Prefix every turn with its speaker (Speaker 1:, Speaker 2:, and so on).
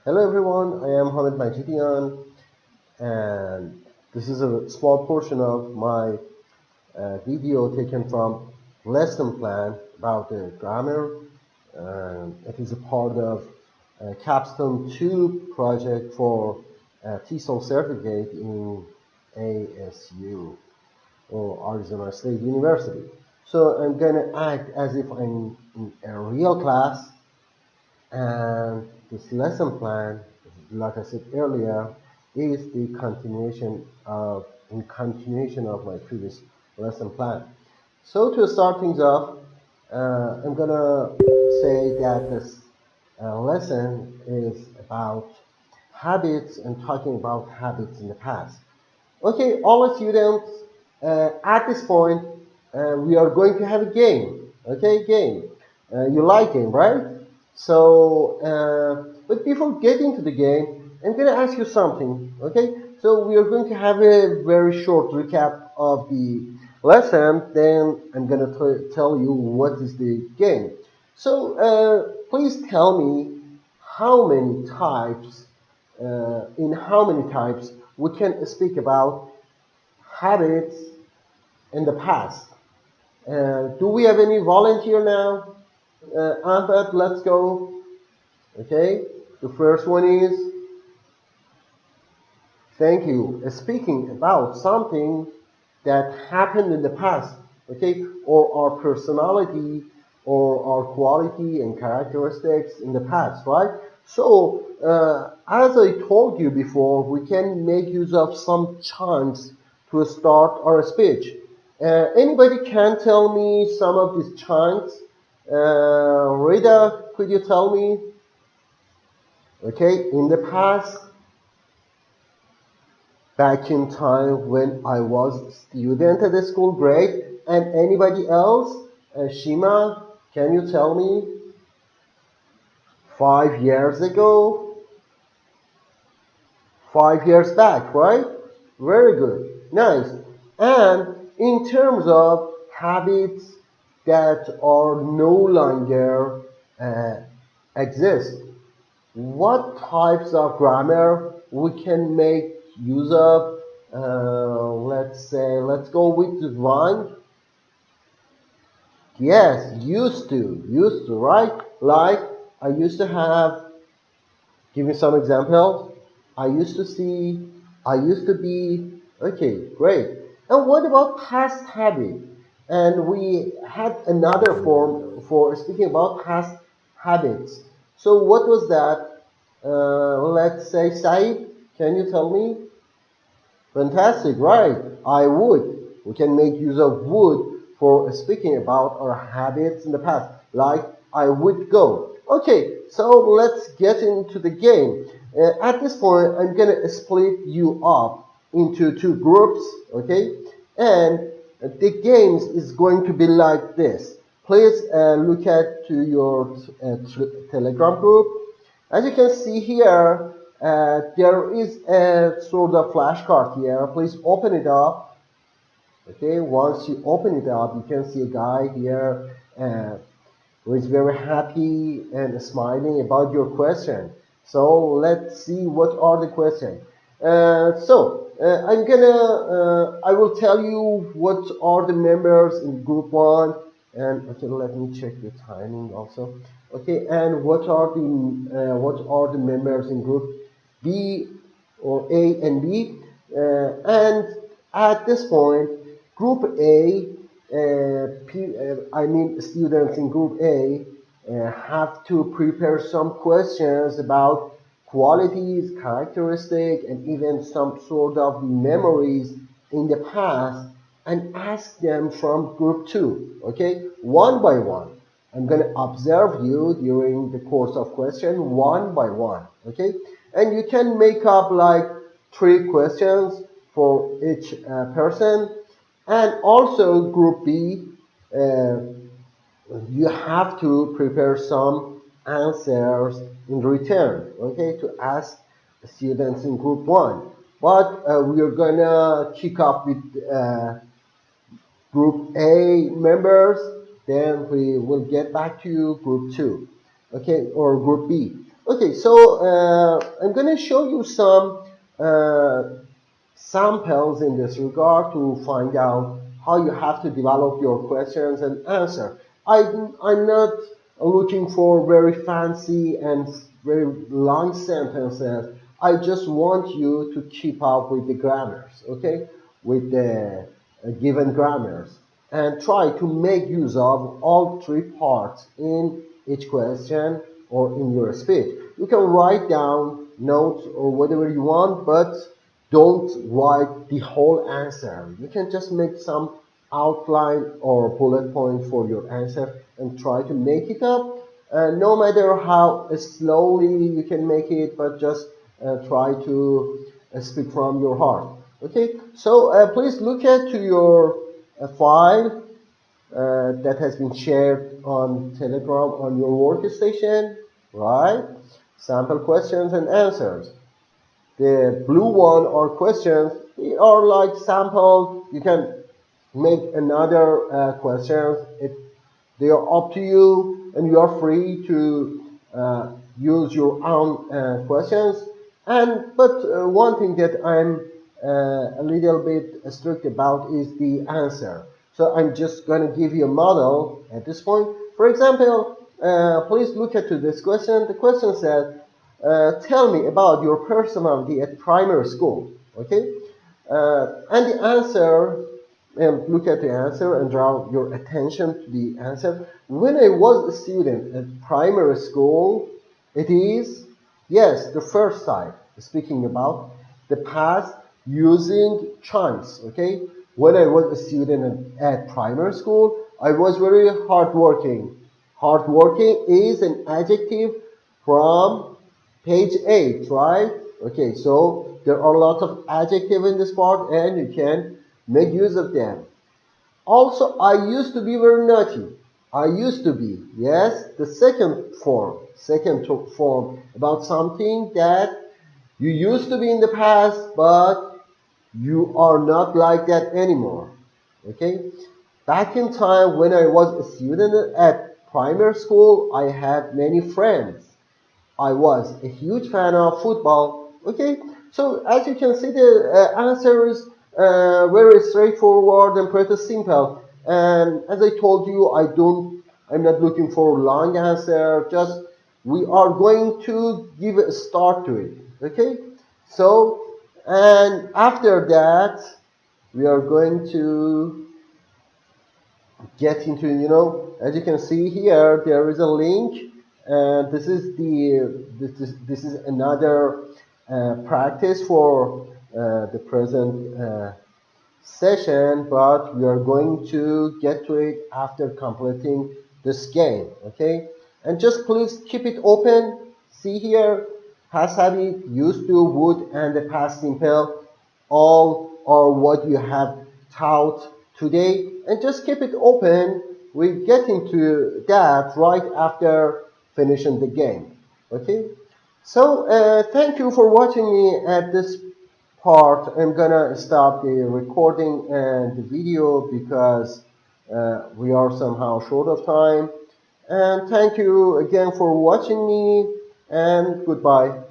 Speaker 1: Hello everyone, I am Hamid Majidian, and this is a small portion of my video taken from lesson plan about the grammar. It is a part of capstone 2 project for TESOL certificate in ASU, or Arizona State University. So I'm gonna act as if I'm in a real class, and this lesson plan, like I said earlier, is the continuation of my previous lesson plan. So to start things off, I'm gonna say that this lesson is about habits and talking about habits in the past. Okay, all the students, at this point, we are going to have a game. Okay, game. You like game, right? So, but before getting to the game, I'm going to ask you something. Okay, so we are going to have a very short recap of the lesson. Then I'm going to tell you what is the game. So, please tell me how many types, in how many types we can speak about habits in the past. Do we have any volunteer now? Ahmed, let's go. Okay, the first one is thank you. Speaking about something that happened in the past, okay, or our personality or our quality and characteristics in the past, right? So, as I told you before, we can make use of some chunks to start our speech. Anybody can tell me some of these chunks? Rita, could you tell me? Okay, in the past, back in time when I was a student at the school, great. And anybody else? Shima, can you tell me? 5 years ago? 5 years back, right? Very good. Nice. And in terms of habits that are no longer exist, what types of grammar we can make use of? Let's say, let's go with the one. Yes, used to, right? Like, I used to have, give me some examples. I used to see, I used to be. Okay, great. And what about past habit? And we had another form for speaking about past habits. So what was that? Let's say, Said, can you tell me? Fantastic, right? I would. We can make use of would for speaking about our habits in the past, like I would go. Okay, so let's get into the game. At this point, I'm gonna split you up into two groups, okay? And the games is going to be like this. Please look at to your Telegram group. As you can see here, there is a sort of flashcard here. Please open it up. Okay, once you open it up, you can see a guy here who is very happy and smiling about your question. So let's see what are the questions. I will tell you what are the members in group one, and okay, let me check the timing also. Okay, and what are the members in group B or A and B, and at this point, group A, I mean students in group A have to prepare some questions about qualities, characteristics, and even some sort of memories in the past, and ask them from group 2, okay, one by one. I'm going to observe you during the course of question one by one, okay? And you can make up like 3 questions for each person. And also group B, uh, you have to prepare some answers in return, okay, to ask students in group 1. But we are gonna kick off with group A members, then we will get back to group 2, okay, or group B. Okay, so I'm going to show you some samples in this regard to find out how you have to develop your questions and answer. I'm not looking for very fancy and very long sentences. I just want you to keep up with the grammars, okay, with the given grammars, and try to make use of all three parts in each question or in your speech. You can write down notes or whatever you want, but don't write the whole answer. You can just make some outline or bullet point for your answer and try to make it up. No matter how slowly you can make it, but just try to speak from your heart. Okay, so please look at to your file that has been shared on Telegram on your workstation, right? Sample questions and answers. The blue one are questions. They are like sample. You can make another questions. They are up to you, and you are free to use your own questions. But one thing that I'm a little bit strict about is the answer. So I'm just going to give you a model at this point. For example, please look at this question. The question says, tell me about your personality at primary school. Okay, and the answer, and look at the answer and draw your attention to the answer. When I was a student at primary school, it is, yes, the first type, speaking about the past using chance, okay? When I was a student at primary school, I was very hardworking. Hardworking is an adjective from page 8, right? Okay, so there are lots of adjectives in this part and you can make use of them. Also, I used to be very naughty. I used to be, yes, the second form about something that you used to be in the past, but you are not like that anymore. Okay? Back in time when I was a student at primary school, I had many friends. I was a huge fan of football. Okay, so as you can see, the answer is very straightforward and pretty simple. And as I told you, I'm not looking for a long answer. Just we are going to give a start to it. Okay, so and after that, we are going to get into, as you can see here, there is a link, and this is another practice for the present session, but we are going to get to it after completing this game. Okay, and just please keep it open. See here, past habit, used to, would, and the past simple all are what you have taught today, and just keep it open. We get into that right after finishing the game. Okay, so thank you for watching me at this part. I'm gonna stop the recording and the video because we are somehow short of time. And thank you again for watching me, and goodbye.